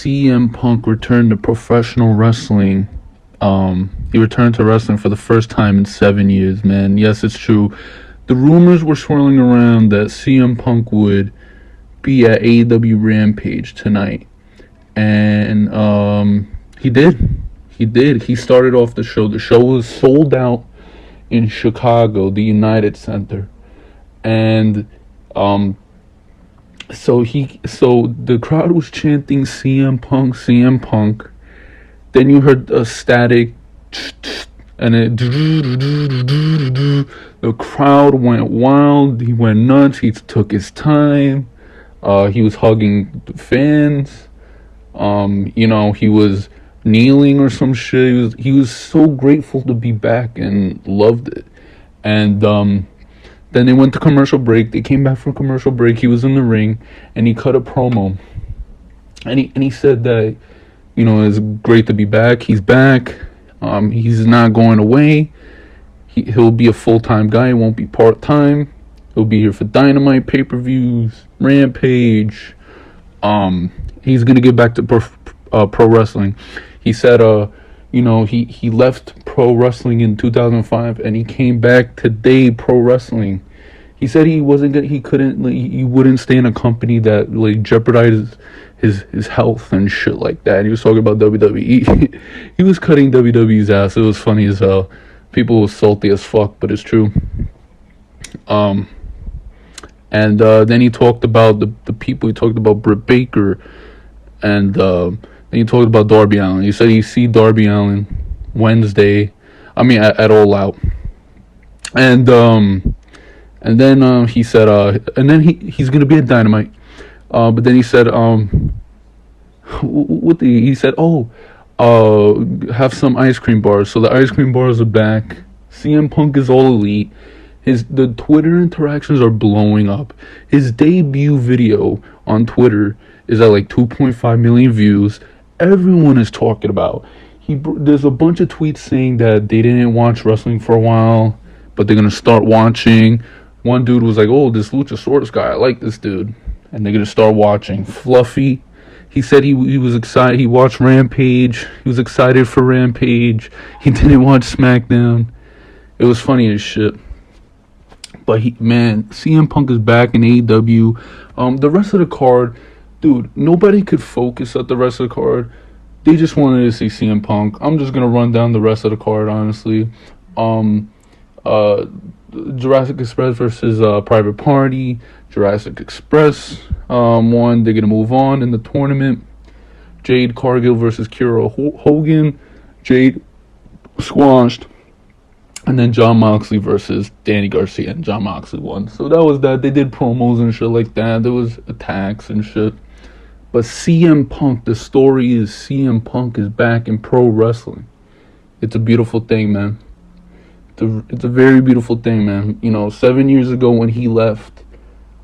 CM Punk returned to professional wrestling. He returned to wrestling for the first time in 7 years, man. Yes, it's true. The rumors were swirling around that CM Punk would be at AEW Rampage tonight. And he did. He did. He started off the show. The show was sold out in Chicago, the United Center. And so the crowd was chanting CM Punk, CM Punk. Then you heard a static, and the crowd went wild. He went nuts. He took his time. He was hugging the fans. He was kneeling or some shit. He was so grateful to be back and loved it. And then they went to commercial break. They came back from commercial break. He was in the ring, and he cut a promo. And he said that, it's great to be back. He's back. He's not going away. He'll be a full-time guy. He won't be part-time. He'll be here for Dynamite, pay-per-views, Rampage. He's going to get back to pro wrestling. He said, he left pro wrestling in 2005, and he came back today pro wrestling. He said he wouldn't stay in a company that jeopardizes his health and shit like that. He was talking about WWE. He was cutting WWE's ass. It was funny as hell. People were salty as fuck, but it's true. And then he talked about the people. He talked about Britt Baker, and then he talked about Darby Allin. He said he see Darby Allin Wednesday. At All Out. And then he said, and then he's gonna be at Dynamite. But then he said, he said, have some ice cream bars. So the ice cream bars are back. CM Punk is all elite. The Twitter interactions are blowing up. His debut video on Twitter is at 2.5 million views. Everyone is talking about. There's a bunch of tweets saying that they didn't watch wrestling for a while, but they're gonna start watching. One dude was like, "Oh, this Luchasaurus guy, I like this dude," and they're gonna start watching. Fluffy, he said he was excited. He watched Rampage. He was excited for Rampage. He didn't watch SmackDown. It was funny as shit. But CM Punk is back in AEW. The rest of the card, dude, nobody could focus at the rest of the card. They just wanted to see CM Punk. I'm just gonna run down the rest of the card, honestly. Jurassic Express versus Private Party. Jurassic Express won. They're gonna move on in the tournament. Jade Cargill versus Kira Hogan. Jade squashed. And then Jon Moxley versus Danny Garcia, and Jon Moxley won. So that was that. They did promos and shit like that. There was attacks and shit. But CM Punk, the story is CM Punk is back in pro wrestling. It's a beautiful thing, man. It's a very beautiful thing, man. 7 years ago when he left,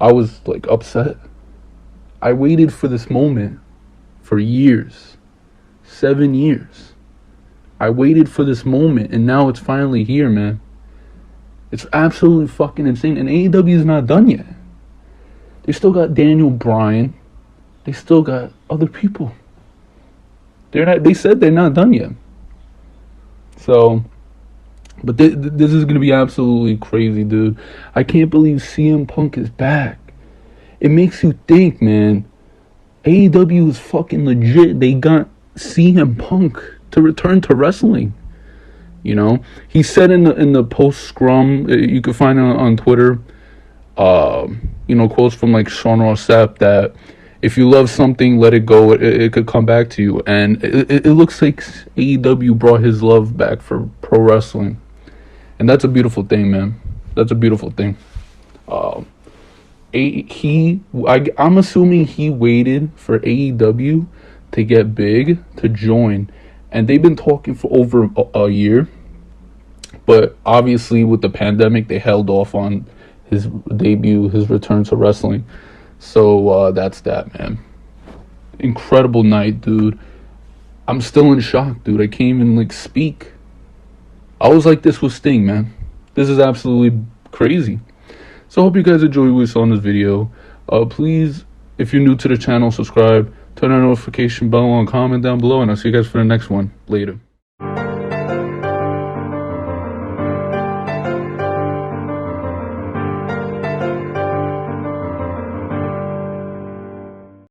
I was upset. I waited for this moment for years. 7 years. I waited for this moment, and now it's finally here, man. It's absolutely fucking insane. And AEW is not done yet. They still got Daniel Bryan. They still got other people. They said they're not done yet. So, but this is gonna be absolutely crazy, dude. I can't believe CM Punk is back. It makes you think, man. AEW is fucking legit. They got CM Punk to return to wrestling. He said in the post scrum, you can find it on Twitter. Quotes from Sean Ross Sapp that if you love something, let it go. It could come back to you. And it looks like AEW brought his love back for pro wrestling. And that's a beautiful thing, man. That's a beautiful thing. I'm assuming he waited for AEW to get big to join. And they've been talking for over a year. But obviously with the pandemic, they held off on his debut, his return to wrestling. So that's that, man. Incredible night, dude. I'm still in shock, dude. I can't even speak. I was like, this was Sting, man. This is absolutely crazy. So I hope you guys enjoyed what you saw in this video. Please, if you're new to the channel, subscribe. turn on the notification bell and comment down below, and I'll see you guys for the next one. Later.